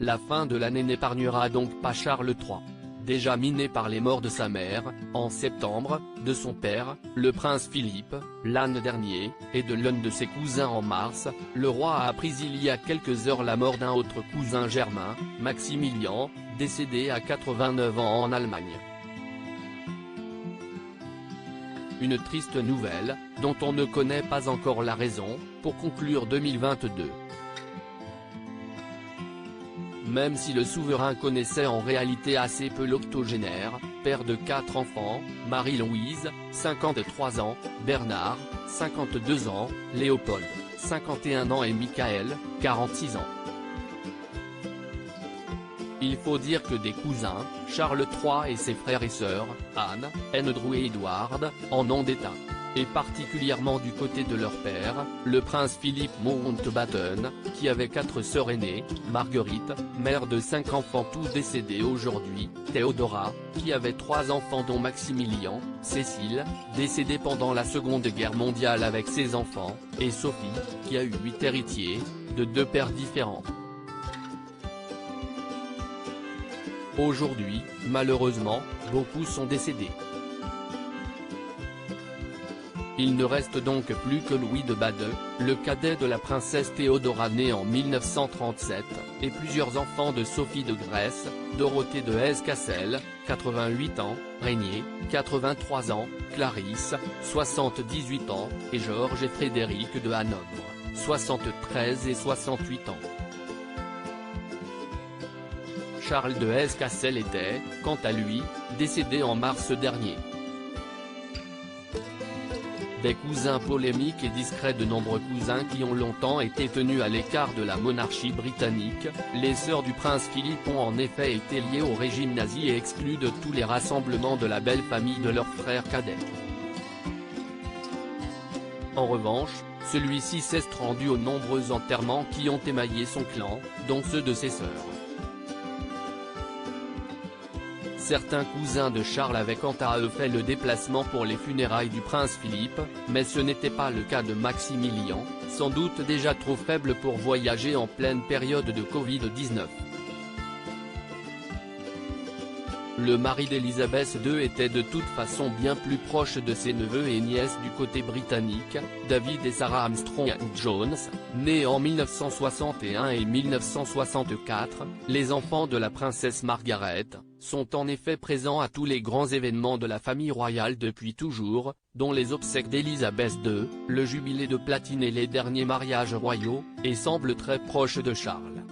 La fin de l'année n'épargnera donc pas Charles III. Déjà miné par les morts de sa mère, en septembre, de son père, le prince Philippe, l'an dernier, et de l'un de ses cousins en mars, le roi a appris il y a quelques heures la mort d'un autre cousin germain, Maximilien, décédé à 89 ans en Allemagne. Une triste nouvelle, dont on ne connaît pas encore la raison, pour conclure 2022. Même si le souverain connaissait en réalité assez peu l'octogénaire, père de 4 enfants, Marie-Louise, 53 ans, Bernard, 52 ans, Léopold, 51 ans et Michael, 46 ans. Il faut dire que des cousins, Charles III et ses frères et sœurs, Anne, Andrew et Edward, en ont déteint. Et particulièrement du côté de leur père, le prince Philippe Mountbatten, qui avait 4 sœurs aînées, Marguerite, mère de 5 enfants tous décédés aujourd'hui, Théodora, qui avait 3 enfants dont Maximilien, Cécile, décédée pendant la Seconde Guerre mondiale avec ses enfants, et Sophie, qui a eu 8 héritiers, de 2 pères différents. Aujourd'hui, malheureusement, beaucoup sont décédés. Il ne reste donc plus que Louis de Baden, le cadet de la princesse Théodora née en 1937, et plusieurs enfants de Sophie de Grèce, Dorothée de Hesse-Cassel, 88 ans, Régnier, 83 ans, Clarisse, 78 ans, et Georges et Frédéric de Hanovre, 73 et 68 ans. Charles de Hesse-Cassel était, quant à lui, décédé en mars dernier. Des cousins polémiques et discrets. De nombreux cousins qui ont longtemps été tenus à l'écart de la monarchie britannique, les sœurs du prince Philippe ont en effet été liées au régime nazi et exclues de tous les rassemblements de la belle famille de leur frère cadet. En revanche, celui-ci s'est rendu aux nombreux enterrements qui ont émaillé son clan, dont ceux de ses sœurs. Certains cousins de Charles avaient quant à eux fait le déplacement pour les funérailles du prince Philippe, mais ce n'était pas le cas de Maximilien, sans doute déjà trop faible pour voyager en pleine période de Covid-19. Le mari d'Élisabeth II était de toute façon bien plus proche de ses neveux et nièces du côté britannique, David et Sarah Armstrong-Jones, nés en 1961 et 1964, les enfants de la princesse Margaret, sont en effet présents à tous les grands événements de la famille royale depuis toujours, dont les obsèques d'Élisabeth II, le jubilé de platine et les derniers mariages royaux, et semblent très proches de Charles.